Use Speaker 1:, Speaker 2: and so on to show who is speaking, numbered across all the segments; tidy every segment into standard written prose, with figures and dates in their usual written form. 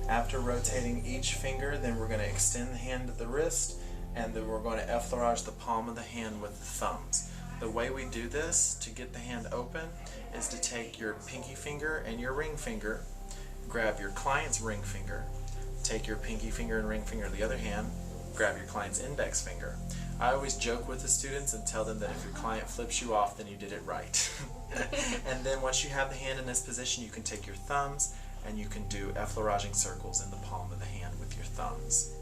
Speaker 1: After rotating each finger, then we're going to extend the hand to the wrist, and then we're going to effleurage the palm of the hand with the thumbs. The way we do this to get the hand open is to take your pinky finger and your ring finger, grab your client's ring finger, take your pinky finger and ring finger in the other hand, grab your client's index finger. I always joke with the students and tell them that if your client flips you off, then you did it right. And then once you have the hand in this position, you can take your thumbs and you can do effleuraging circles in the palm of the hand with your thumbs.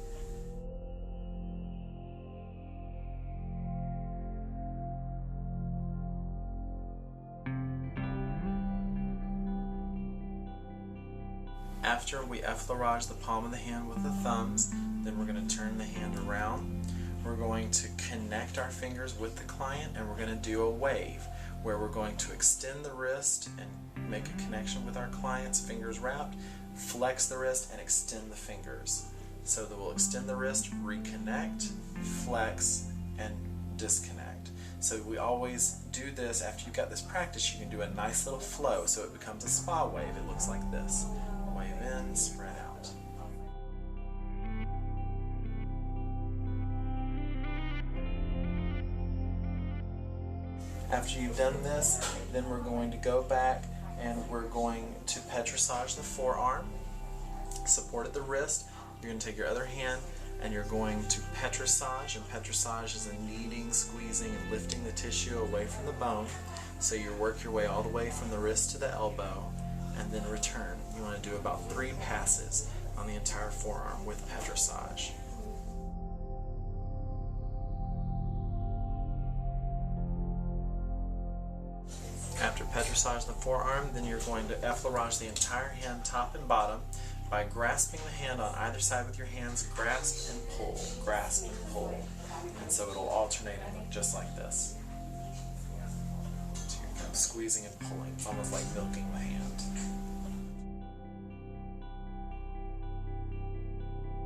Speaker 1: After we effleurage the palm of the hand with the thumbs, then we're going to turn the hand around. We're going to connect our fingers with the client, and we're going to do a wave where we're going to extend the wrist and make a connection with our client's fingers wrapped, flex the wrist, and extend the fingers. So that we'll extend the wrist, reconnect, flex, and disconnect. So we always do this. After you've got this practice, you can do a nice little flow so it becomes a spa wave. It looks like this. Wave in, spread out. After you've done this, then we're going to go back and we're going to petrissage the forearm, support at the wrist. You're going to take your other hand and you're going to petrissage, and petrissage is a kneading, squeezing, and lifting the tissue away from the bone. So you work your way all the way from the wrist to the elbow and then return. You want to do about 3 passes on the entire forearm with petrissage. After petrissage the forearm, then you're going to effleurage the entire hand top and bottom by grasping the hand on either side with your hands. Grasp and pull, grasp and pull. And so it'll alternate and look just like this. So you're kind of squeezing and pulling. It's almost like milking the hand.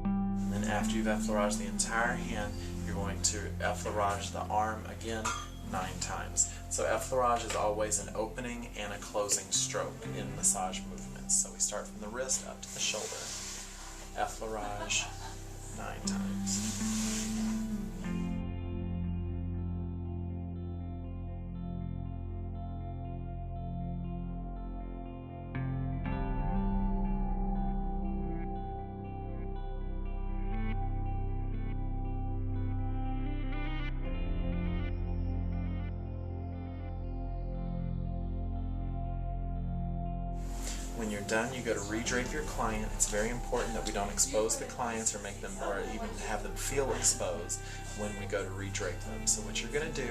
Speaker 1: And then after you've effleuraged the entire hand, you're going to effleurage the arm again 9 times. So effleurage is always an opening and a closing stroke in massage movements. So we start from the wrist up to the shoulder. Effleurage 9 times. When you're done, you go to redrape your client. It's very important that we don't expose the clients or make them, or even have them feel exposed when we go to redrape them. So what you're going to do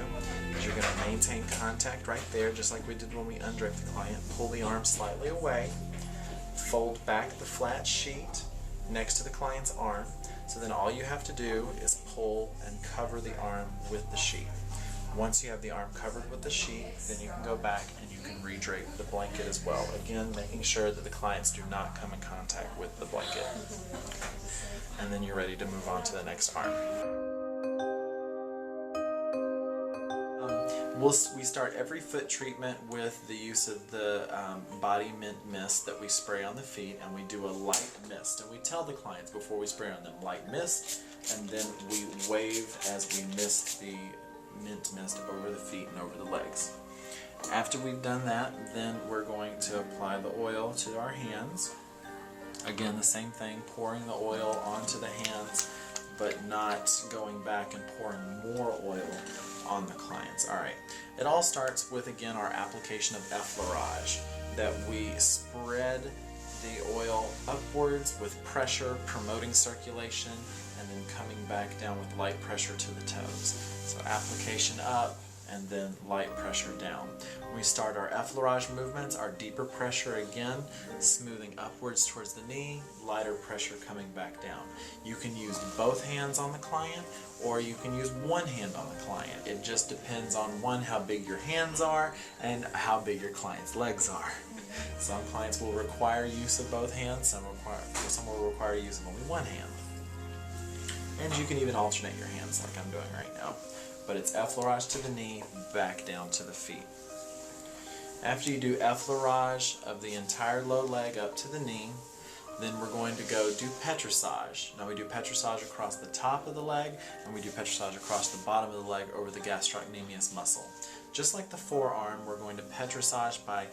Speaker 1: is you're going to maintain contact right there, just like we did when we undraped the client. Pull the arm slightly away, fold back the flat sheet next to the client's arm. So then all you have to do is pull and cover the arm with the sheet. Once you have the arm covered with the sheet, then you can go back and you can redrape the blanket as well. Again, making sure that the clients do not come in contact with the blanket. And then you're ready to move on to the next arm. We start every foot treatment with the use of the body mint mist that we spray on the feet, and we do a light mist. And we tell the clients before we spray on them, light mist, and then we wave as we mist the mint mist over the feet and over the legs. After we've done that, then we're going to apply the oil to our hands. Again, the same thing, pouring the oil onto the hands, but not going back and pouring more oil on the clients. Alright, it all starts with, again, our application of effleurage, that we spread the oil upwards with pressure, promoting circulation, and then coming back down with light pressure to the toes. So application up and then light pressure down. When we start our effleurage movements, our deeper pressure again, smoothing upwards towards the knee, lighter pressure coming back down. You can use both hands on the client, or you can use one hand on the client. It just depends on, one, how big your hands are and how big your client's legs are. Some clients will require use of both hands, some will require use of only one hand. And you can even alternate your hands like I'm doing right now. But it's effleurage to the knee, back down to the feet. After you do effleurage of the entire low leg up to the knee, Then we're going to go do petrissage. Now we do petrissage across the top of the leg, and we do petrissage across the bottom of the leg over the gastrocnemius muscle. Just like the forearm, we're going to petrissage by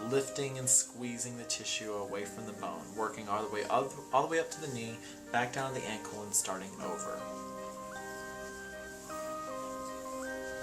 Speaker 1: lifting and squeezing the tissue away from the bone, working all the way up to the knee, back down to the ankle, and starting over.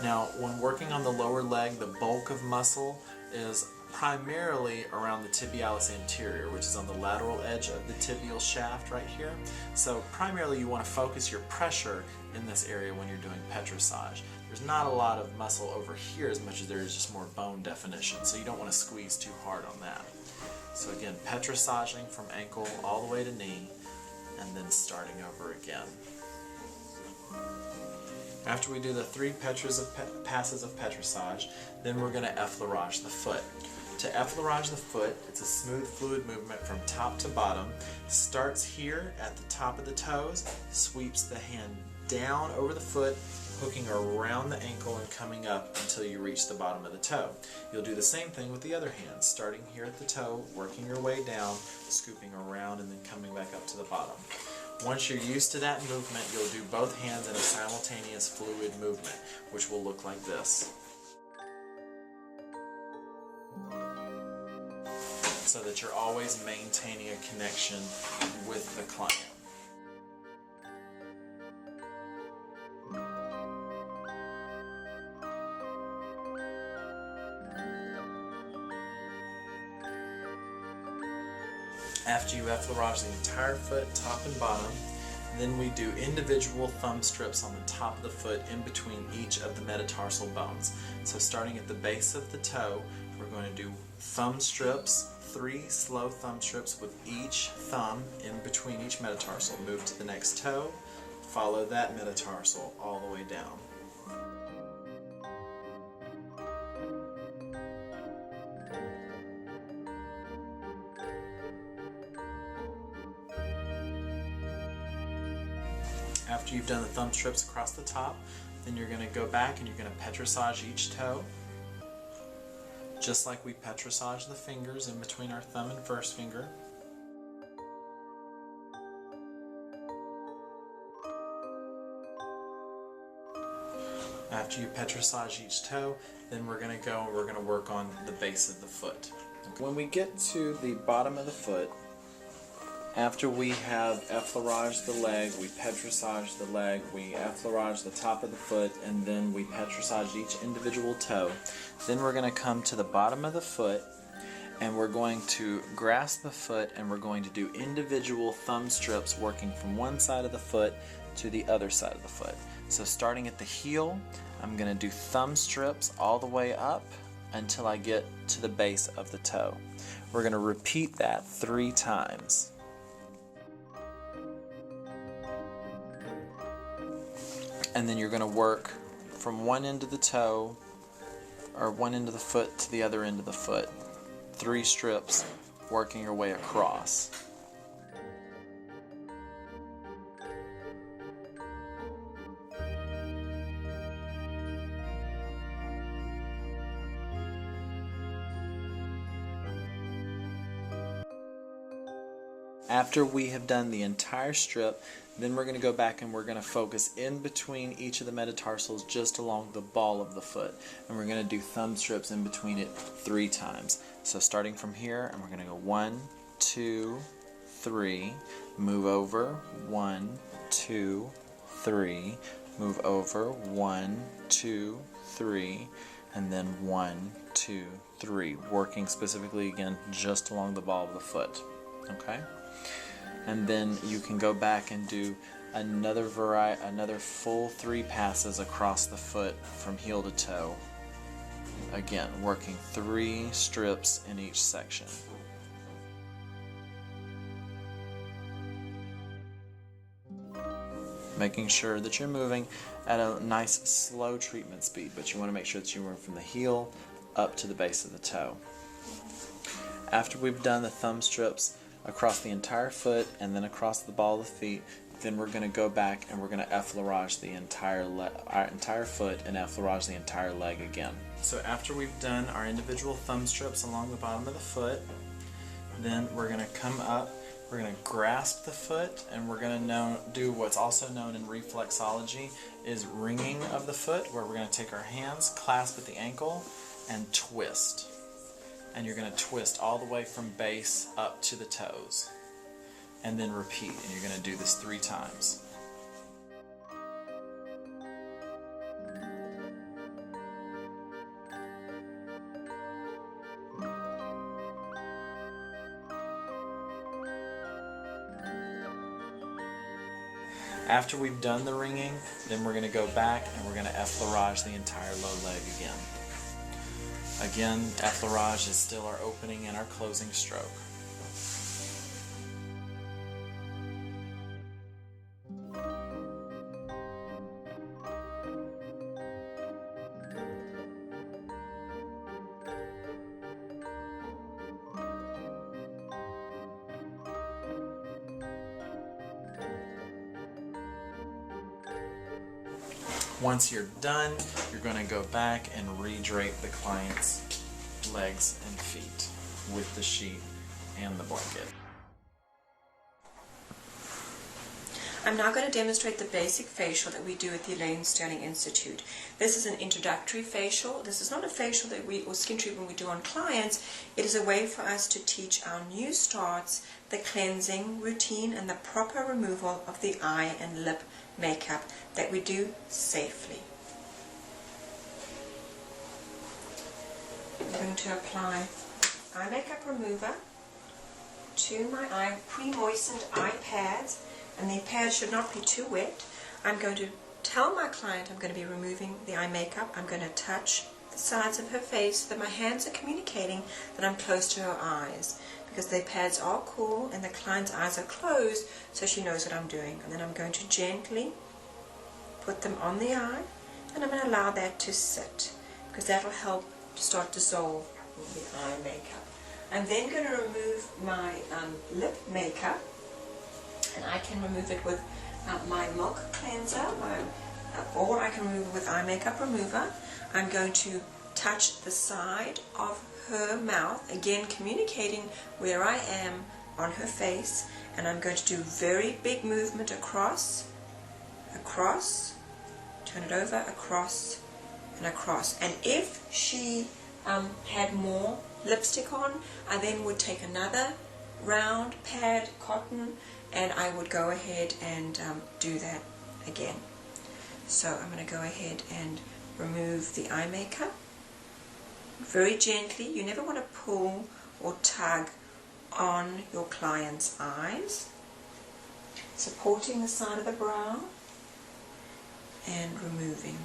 Speaker 1: Now, when working on the lower leg, the bulk of muscle is primarily around the tibialis anterior, which is on the lateral edge of the tibial shaft right here. So primarily you want to focus your pressure in this area when you're doing petrissage. There's not a lot of muscle over here as much as there is just more bone definition, so you don't want to squeeze too hard on that. So again, petrissaging from ankle all the way to knee, and then starting over again. After we do the 3 passes of petrissage, then we're going to effleurage the foot. To effleurage the foot, it's a smooth fluid movement from top to bottom. Starts here at the top of the toes, sweeps the hand down over the foot, hooking around the ankle and coming up until you reach the bottom of the toe. You'll do the same thing with the other hand, starting here at the toe, working your way down, scooping around, and then coming back up to the bottom. Once you're used to that movement, you'll do both hands in a simultaneous fluid movement, which will look like this. So that you're always maintaining a connection with the client. After you effleurage the entire foot, top and bottom, then we do individual thumb strips on the top of the foot in between each of the metatarsal bones. So starting at the base of the toe, we're going to do thumb strips, 3 slow thumb strips with each thumb in between each metatarsal. Move to the next toe, follow that metatarsal all the way down. After you've done the thumb strips across the top, then you're going to go back and you're going to petrissage each toe, just like we petrissage the fingers in between our thumb and first finger. After you petrissage each toe, then we're going to go and we're going to work on the base of the foot. When we get to the bottom of the foot, after we have effleuraged the leg, we petrissage the leg, we effleurage the top of the foot, and then we petrissage each individual toe. Then we're going to come to the bottom of the foot, and we're going to grasp the foot, and we're going to do individual thumb strips working from one side of the foot to the other side of the foot. So starting at the heel, I'm going to do thumb strips all the way up until I get to the base of the toe. We're going to repeat that 3 times. And then you're going to work from one end of the toe, or one end of the foot to the other end of the foot. 3 strips, working your way across. After we have done the entire strip, then we're going to go back and we're going to focus in between each of the metatarsals just along the ball of the foot. And we're going to do thumb strips in between it 3 times. So starting from here, and we're going to go 1, 2, 3, move over, 1, 2, 3, move over, 1, 2, 3, and then 1, 2, 3, working specifically again just along the ball of the foot. Okay? And then you can go back and do another full 3 passes across the foot from heel to toe. Again, working 3 strips in each section. Making sure that you're moving at a nice slow treatment speed, but you want to make sure that you're moving from the heel up to the base of the toe. After we've done the thumb strips across the entire foot and then across the ball of the feet, then we're going to go back and we're going to effleurage the entire foot and effleurage the entire leg again. So after we've done our individual thumb strips along the bottom of the foot, then we're going to come up We're going to grasp the foot, and we're going to do what's also known in reflexology is wringing of the foot, where we're going to take our hands, clasp at the ankle, and twist. And you're going to twist all the way from base up to the toes. And then repeat, and you're going to do this 3 times. After we've done the wringing, then we're going to go back and we're going to effleurage the entire low leg again. Again, effleurage is still our opening and our closing stroke. Once you're done, you're going to go back and re-drape the client's legs and feet with the sheet and the blanket.
Speaker 2: I'm now going to demonstrate the basic facial that we do at the Elaine Sterling Institute. This is an introductory facial. This is not a facial that or skin treatment we do on clients. It is a way for us to teach our new starts the cleansing routine and the proper removal of the eye and lip makeup that we do safely. I'm going to apply eye makeup remover to my pre-moistened eye pads, and the pads should not be too wet. I'm going to tell my client I'm going to be removing the eye makeup. I'm going to touch the sides of her face so that my hands are communicating that I'm close to her eyes, because the pads are cool and the client's eyes are closed, so she knows what I'm doing. And then I'm going to gently put them on the eye, and I'm going to allow that to sit, because that will help to start dissolve the eye makeup. I'm then going to remove my lip makeup, and I can remove it with my milk cleanser, or I can remove it with eye makeup remover. I'm going to touch the side of her mouth, again communicating where I am on her face, and I'm going to do very big movement across, turn it over, across, and across. And if she had more lipstick on, I then would take another round pad, cotton, and I would go ahead and do that again. So I'm going to go ahead and remove the eye makeup very gently. You never want to pull or tug on your client's eyes. Supporting the side of the brow and removing.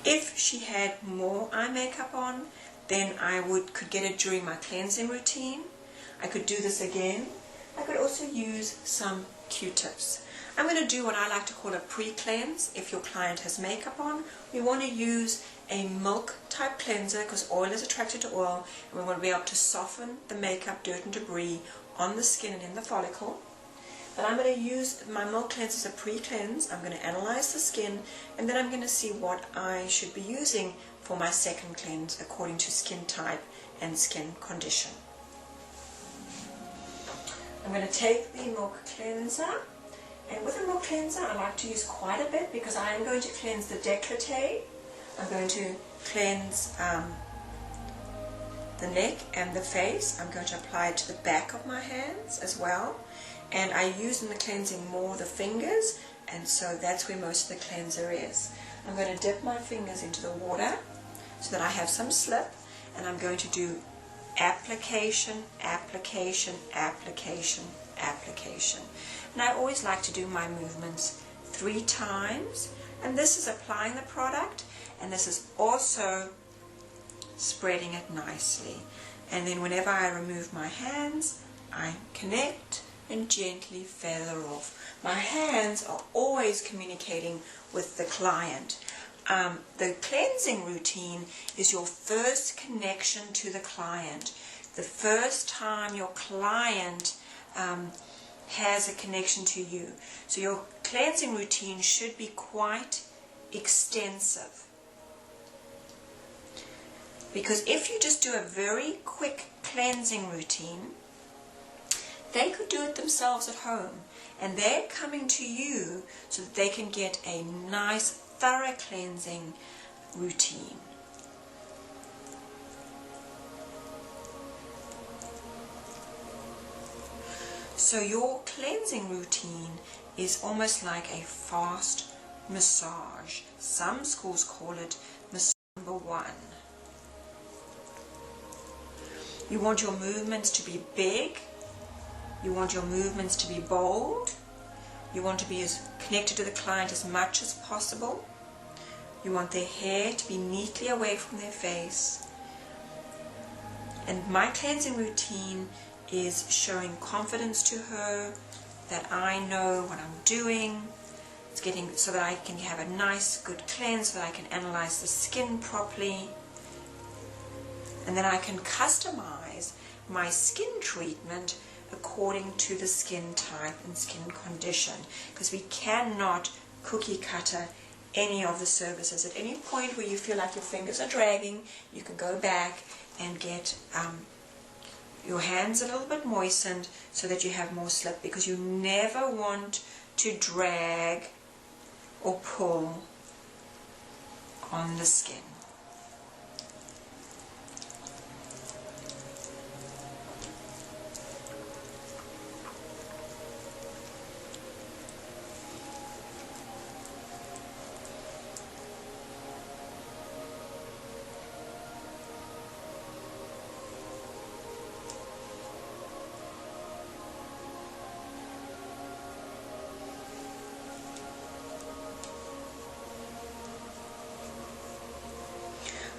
Speaker 2: If she had more eye makeup on, then I could get it during my cleansing routine. I could do this again. I could also use some Q-tips. I'm going to do what I like to call a pre-cleanse. If your client has makeup on, we want to use a milk type cleanser, because oil is attracted to oil, and we want to be able to soften the makeup, dirt and debris on the skin and in the follicle. But I'm going to use my milk cleanse as a pre-cleanse. I'm going to analyze the skin, and then I'm going to see what I should be using for my second cleanse according to skin type and skin condition. I'm going to take the milk cleanser, and with the milk cleanser I like to use quite a bit, because I am going to cleanse the décolleté. I'm going to cleanse the neck and the face. I'm going to apply it to the back of my hands as well. And I use in the cleansing more the fingers, and so that's where most of the cleanser is. I'm going to dip my fingers into the water so that I have some slip, and I'm going to do application, application, application, application. And I always like to do my movements 3 times, and this is applying the product, and this is also spreading it nicely. And then whenever I remove my hands, I connect and gently feather off. My hands are always communicating with the client. The cleansing routine is your first connection to the client. The first time your client has a connection to you. So your cleansing routine should be quite extensive. Because if you just do a very quick cleansing routine, they could do it themselves at home, and they're coming to you so that they can get a nice, thorough cleansing routine. So your cleansing routine is almost like a fast massage. Some schools call it massage number 1. You want your movements to be big. You want your movements to be bold. You want to be as connected to the client as much as possible. You want their hair to be neatly away from their face. And my cleansing routine is showing confidence to her that I know what I'm doing. It's getting so that I can have a nice, good cleanse, so that I can analyze the skin properly. And then I can customize my skin treatment according to the skin type and skin condition, because we cannot cookie cutter any of the services. At any point where you feel like your fingers are dragging, you can go back and get your hands a little bit moistened so that you have more slip, because you never want to drag or pull on the skin.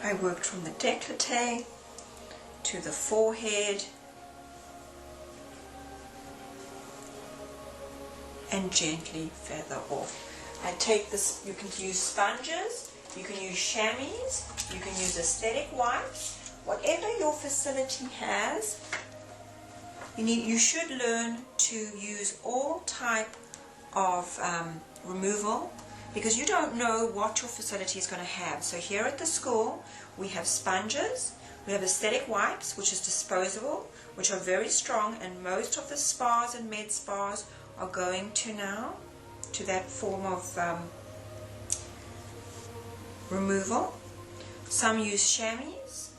Speaker 2: I worked from the décolleté to the forehead and gently feather off. I take this, you can use sponges, you can use chamois, you can use aesthetic wipes, whatever your facility has. You should learn to use all type of removal, because you don't know what your facility is going to have. So here at the school, we have sponges, we have aesthetic wipes, which is disposable, which are very strong, and most of the spas and med spas are going to now to that form of removal. Some use chamois.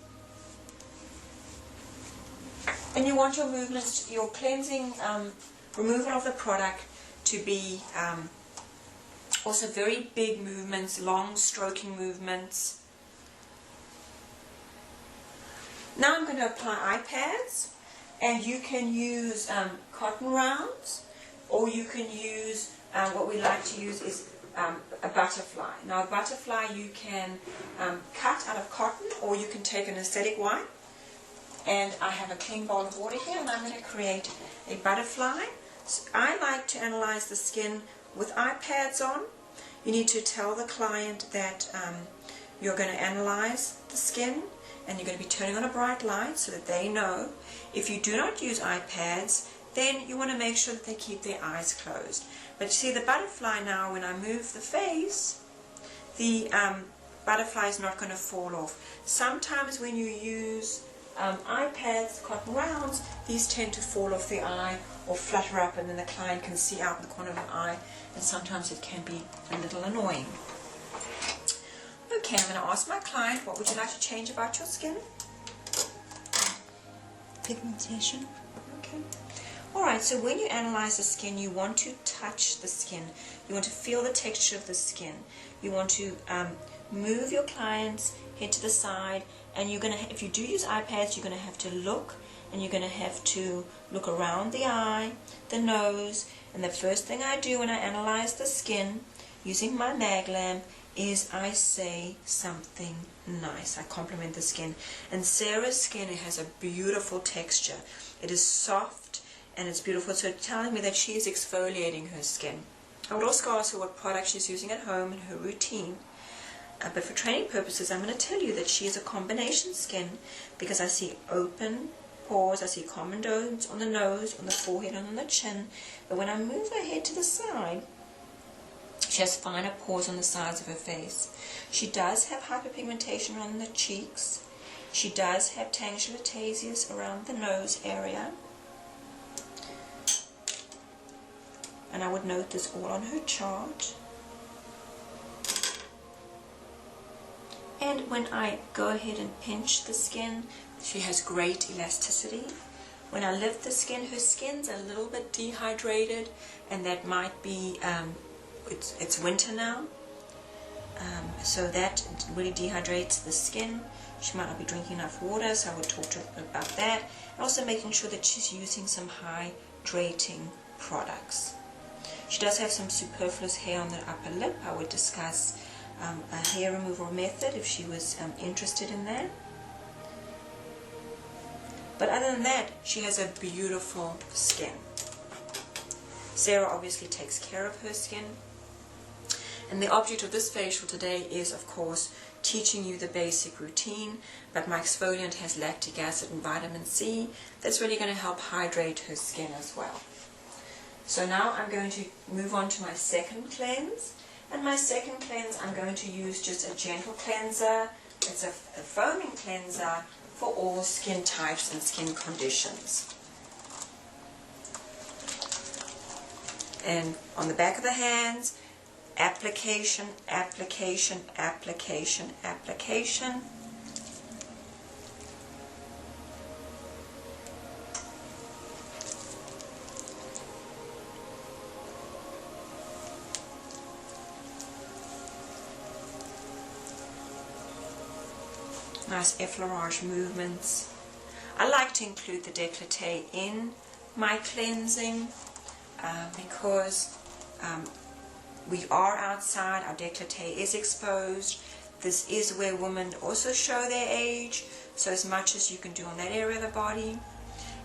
Speaker 2: And you want your movements, your cleansing, removal of the product to be also very big movements, long stroking movements. Now I'm going to apply eye pads, and you can use cotton rounds, or you can use, what we like to use is a butterfly. Now a butterfly you can cut out of cotton, or you can take an aesthetic wipe. And I have a clean bowl of water here, and I'm going to create a butterfly. So I like to analyze the skin with eye pads on. You need to tell the client that you're going to analyze the skin, and you're going to be turning on a bright light so that they know. If you do not use eye pads, then you want to make sure that they keep their eyes closed. But you see the butterfly now, when I move the face, the butterfly is not going to fall off. Sometimes when you use eye pads, cotton rounds, these tend to fall off the eye or flutter up, and then the client can see out in the corner of an eye, and sometimes it can be a little annoying. Okay, I'm going to ask my client, what would you like to change about your skin? Pigmentation. Okay. Alright, so when you analyze the skin, you want to touch the skin. You want to feel the texture of the skin. You want to move your client's head to the side, and you're going to, if you do use eye pads, you're going to have to look, and you're going to have to look around the eye, the nose, and the first thing I do when I analyze the skin using my mag lamp is I say something nice. I compliment the skin. And Sarah's skin, it has a beautiful texture. It is soft and it's beautiful, so it's telling me that she is exfoliating her skin. I would also ask her what product she's using at home in her routine. But for training purposes, I'm going to tell you that she is a combination skin, because I see open pores, I see common domes on the nose, on the forehead, and on the chin. But when I move her head to the side, she has finer pores on the sides of her face. She does have hyperpigmentation on the cheeks. She does have telangiectasias around the nose area. and I would note this all on her chart. And when I go ahead and pinch the skin, she has great elasticity. When I lift the skin, her skin's a little bit dehydrated, and that might be, it's winter now, so that really dehydrates the skin. She might not be drinking enough water, so I would talk to her about that. Also making sure that she's using some hydrating products. She does have some superfluous hair on the upper lip. I would discuss a hair removal method if she was interested in that. But other than that, she has a beautiful skin. Sarah obviously takes care of her skin. And the object of this facial today is, of course, teaching you the basic routine, but my exfoliant has lactic acid and vitamin C. That's really going to help hydrate her skin as well. So now I'm going to move on to my second cleanse. And my second cleanse, I'm going to use just a gentle cleanser. It's a foaming cleanser for all skin types and skin conditions. And on the back of the hands, application, application, application, application. Nice effleurage movements. I like to include the décolleté in my cleansing because we are outside, our décolleté is exposed. This is where women also show their age, so as much as you can do on that area of the body.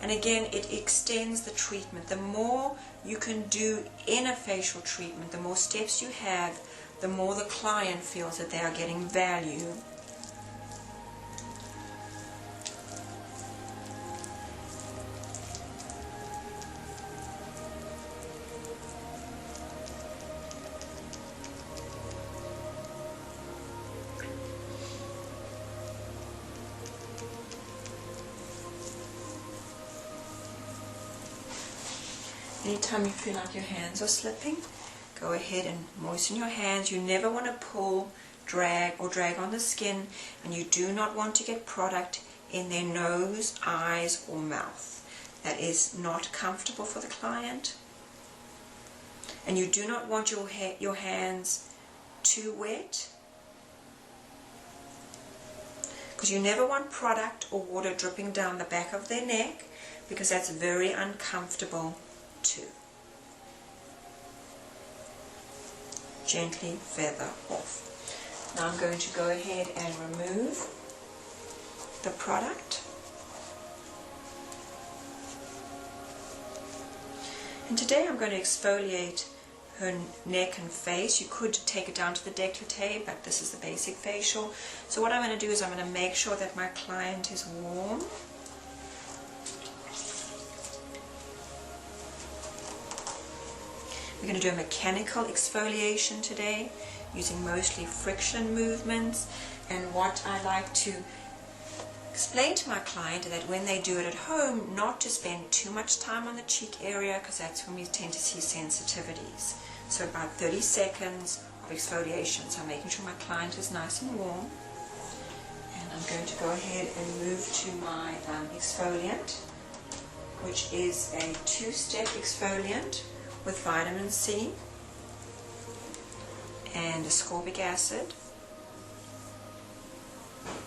Speaker 2: And again, it extends the treatment. The more you can do in a facial treatment, the more steps you have, the more the client feels that they are getting value. Anytime you feel like your hands are slipping, go ahead and moisten your hands. You never want to pull, drag on the skin, and you do not want to get product in their nose, eyes, or mouth. That is not comfortable for the client. And you do not want your hands too wet, because you never want product or water dripping down the back of their neck, because that's very uncomfortable too. Gently feather off. Now I'm going to go ahead and remove the product. And today I'm going to exfoliate her neck and face. You could take it down to the décolleté, but this is the basic facial. So what I'm going to do is I'm going to make sure that my client is warm. We're going to do a mechanical exfoliation today, using mostly friction movements. And what I like to explain to my client is that when they do it at home, not to spend too much time on the cheek area, because that's when we tend to see sensitivities. So about 30 seconds of exfoliation. So I'm making sure my client is nice and warm. And I'm going to go ahead and move to my exfoliant, which is a 2-step exfoliant with vitamin C and ascorbic acid,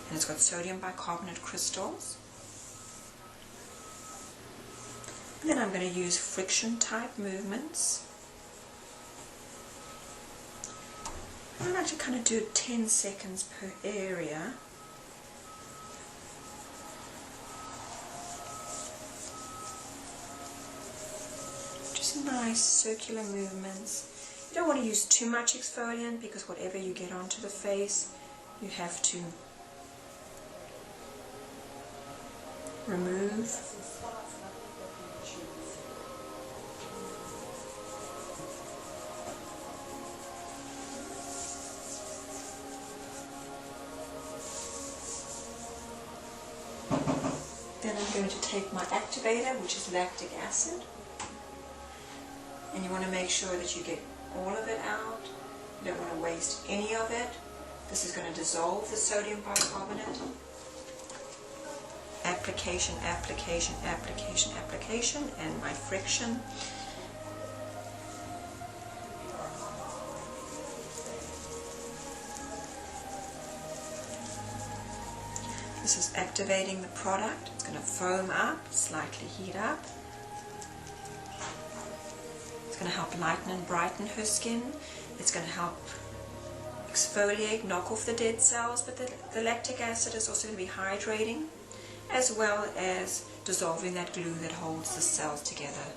Speaker 2: and it's got sodium bicarbonate crystals. And then I'm going to use friction type movements. I like to kind of do 10 seconds per area. Nice circular movements. You don't want to use too much exfoliant, because whatever you get onto the face, you have to remove. Then I'm going to take my activator, which is lactic acid. and you want to make sure that you get all of it out. You don't want to waste any of it. This is going to dissolve the sodium bicarbonate. Application, application, application, application, and my friction. This is activating the product. It's going to foam up, slightly heat up. It's going to help lighten and brighten her skin. It's going to help exfoliate, knock off the dead cells, but the lactic acid is also going to be hydrating, as well as dissolving that glue that holds the cells together,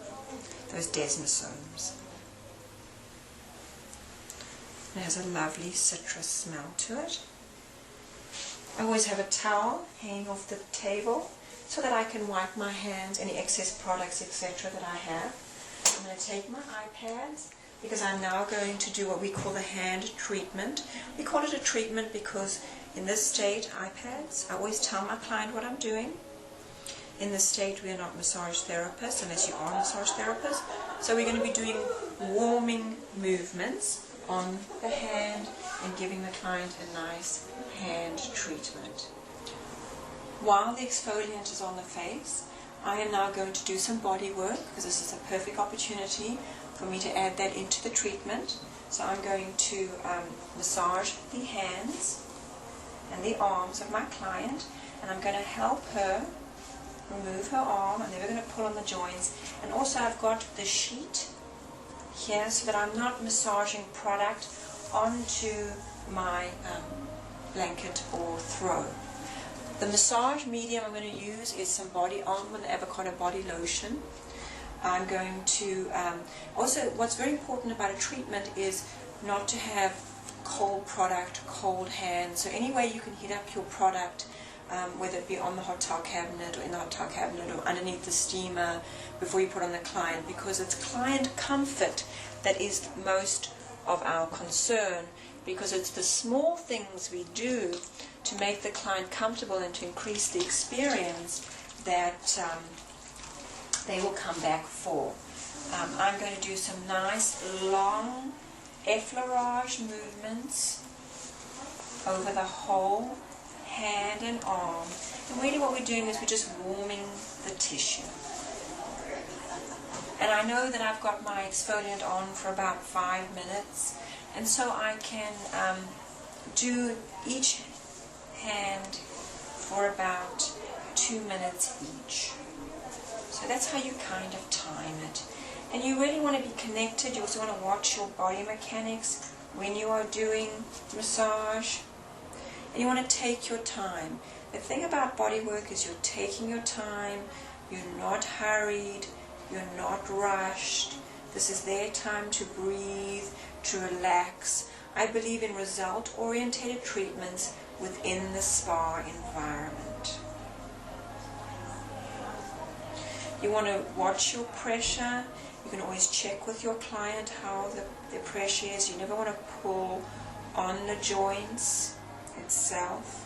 Speaker 2: those desmosomes. It has a lovely citrus smell to it. I always have a towel hanging off the table so that I can wipe my hands, any excess products, etc. that I have. I'm going to take my iPads because I'm now going to do what we call the hand treatment. We call it a treatment because in this state, iPads, I always tell my client what I'm doing. In this state, we are not massage therapists unless you are a massage therapist. So we're going to be doing warming movements on the hand and giving the client a nice hand treatment. While the exfoliant is on the face, I am now going to do some body work because this is a perfect opportunity for me to add that into the treatment. So I'm going to massage the hands and the arms of my client, and I'm going to help her remove her arm, and then we're going to pull on the joints. And also I've got the sheet here so that I'm not massaging product onto my blanket or throw. The massage medium I'm going to use is some body almond avocado body lotion. I'm going to also, what's very important about a treatment is not to have cold product, cold hands. So any way you can heat up your product, whether it be on the hot towel cabinet or in the hot towel cabinet or underneath the steamer before you put on the client, because it's client comfort that is most of our concern, because it's the small things we do to make the client comfortable and to increase the experience that they will come back for. I'm going to do some nice long effleurage movements over the whole hand and arm. And really what we're doing is we're just warming the tissue. And I know that I've got my exfoliant on for about 5 minutes, and so I can do each hand for about 2 minutes each. So that's how you kind of time it. And you really want to be connected. You also want to watch your body mechanics when you are doing massage. And you want to take your time. The thing about body work is you're taking your time, you're not hurried, you're not rushed. This is their time to breathe, to relax. I believe in result-oriented treatments within the spa environment. You want to watch your pressure. You can always check with your client how the pressure is. You never want to pull on the joints itself.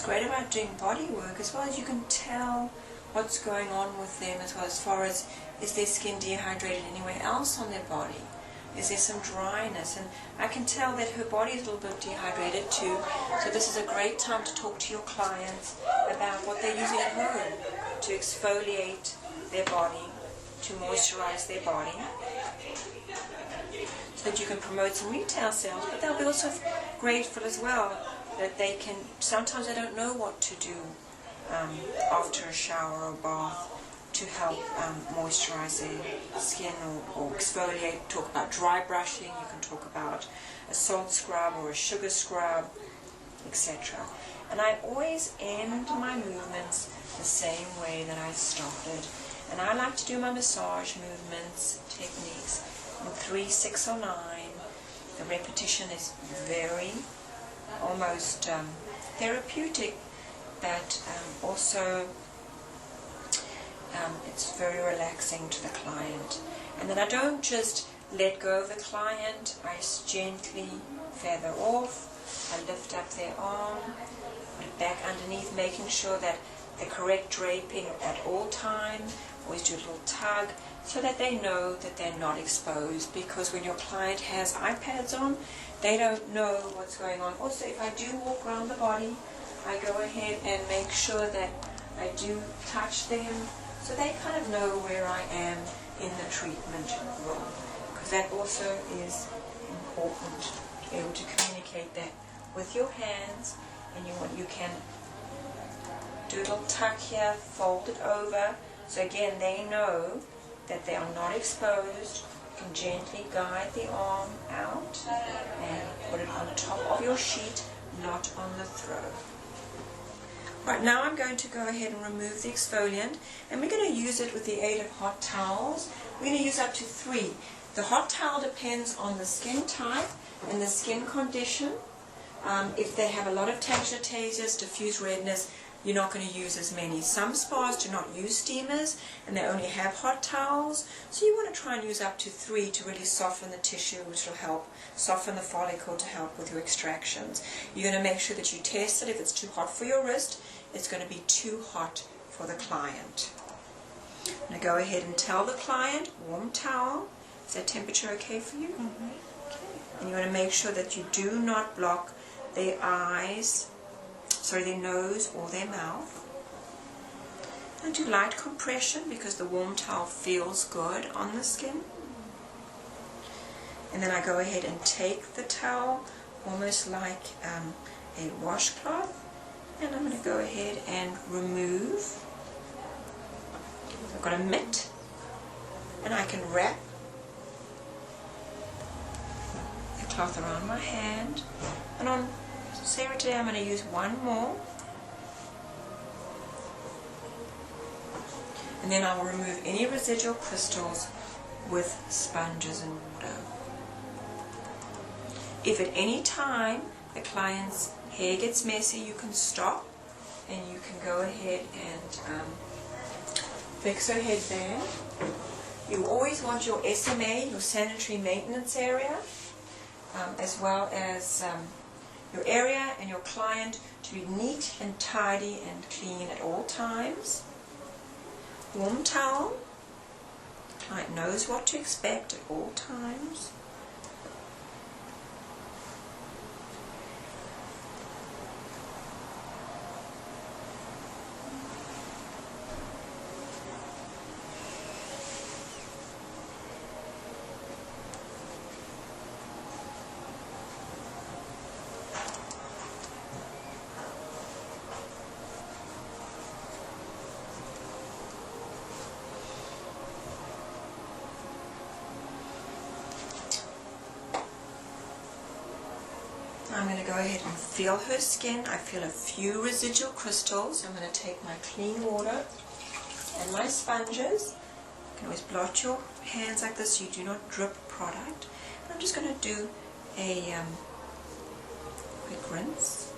Speaker 2: what's great about doing body work as well is you can tell what's going on with them as well, as far as, is their skin dehydrated anywhere else on their body? Is there some dryness? And I can tell that her body is a little bit dehydrated too. So this is a great time to talk to your clients about what they're using at home to exfoliate their body, to moisturize their body, so that you can promote some retail sales. But they'll be also grateful as well that they can, sometimes they don't know what to do after a shower or bath to help moisturize their skin or exfoliate. Talk about dry brushing, you can talk about a salt scrub or a sugar scrub, etc. And I always end my movements the same way that I started. And I like to do my massage movements, techniques, in 3, 6, or 9. The repetition is very, almost therapeutic, but also it's very relaxing to the client. And then I don't just let go of the client, I gently feather off, I lift up their arm, put it back underneath, making sure that the correct draping at all times. Always do a little tug so that they know that they're not exposed, because when your client has iPads on, they don't know what's going on. Also, if I do walk around the body, I go ahead and make sure that I do touch them, so they kind of know where I am in the treatment room, because that also is important, to be able to communicate that with your hands. And you can do a little tuck here, fold it over, so again they know that they are not exposed. You can gently guide the arm out and put it on top of your sheet, not on the throat. Right, now I'm going to go ahead and remove the exfoliant, and we're going to use it with the aid of hot towels. We're going to use up to 3. The hot towel depends on the skin type and the skin condition. If they have a lot of telangiectasias, diffuse redness, you're not going to use as many. Some spas do not use steamers and they only have hot towels, so you want to try and use up to 3 to really soften the tissue, which will help soften the follicle to help with your extractions. You're going to make sure that you test it. If it's too hot for your wrist, it's going to be too hot for the client. I'm going to go ahead and tell the client, warm towel. Is that temperature okay for you? Mm-hmm. Okay. And you want to make sure that you do not block their eyes, their nose or their mouth. And do light compression, because the warm towel feels good on the skin. And then I go ahead and take the towel, almost like a washcloth, and I'm going to go ahead and remove. I've got a mitt, and I can wrap the cloth around my hand, and on Sarah today I'm going to use one more, and then I will remove any residual crystals with sponges and water. If at any time the client's hair gets messy, you can stop and you can go ahead and fix her headband. You always want your SMA, your sanitary maintenance area, as well as your area and your client to be neat and tidy and clean at all times. Warm towel. The client knows what to expect at all times. I'm going to go ahead and feel her skin. I feel a few residual crystals. I'm going to take my clean water and my sponges. You can always blot your hands like this so you do not drip product. And I'm just going to do a quick rinse.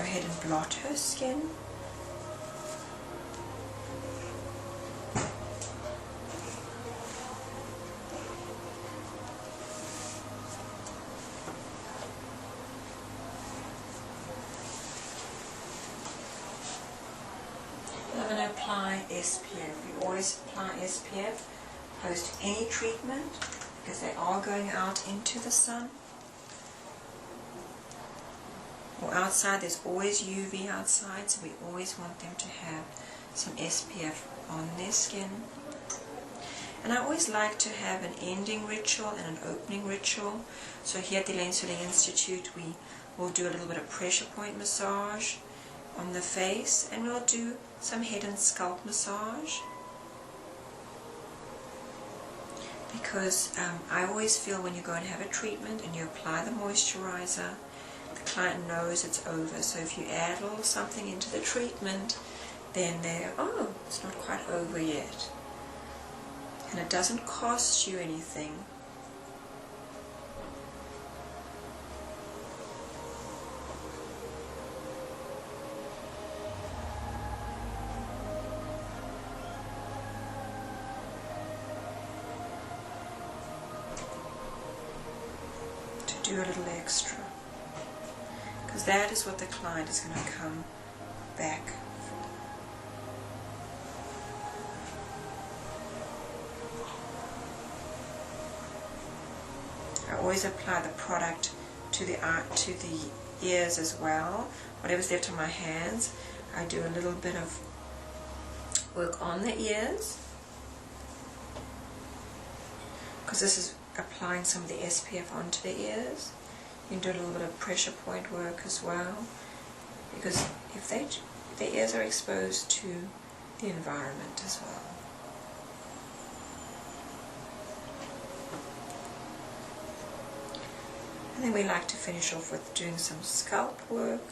Speaker 2: ahead and blot her skin. I'm going to apply SPF. We always apply SPF post any treatment because they are going out into the sun. Or outside, there's always UV outside, so we always want them to have some SPF on their skin. And I always like to have an ending ritual and an opening ritual. So here at the Lensuling Institute, we will do a little bit of pressure point massage on the face, and we'll do some head and scalp massage. Because I always feel when you go and have a treatment and you apply the moisturizer, the client knows it's over. So if you add a little something into the treatment, then they're, oh, it's not quite over yet. And it doesn't cost you anything. To do a little extra. Because that is what the client is going to come back for. I always apply the product to the ears as well. Whatever's left on my hands, I do a little bit of work on the ears. Because this is applying some of the SPF onto the ears. You can do a little bit of pressure point work as well, because if their ears are exposed to the environment as well. And then we like to finish off with doing some scalp work.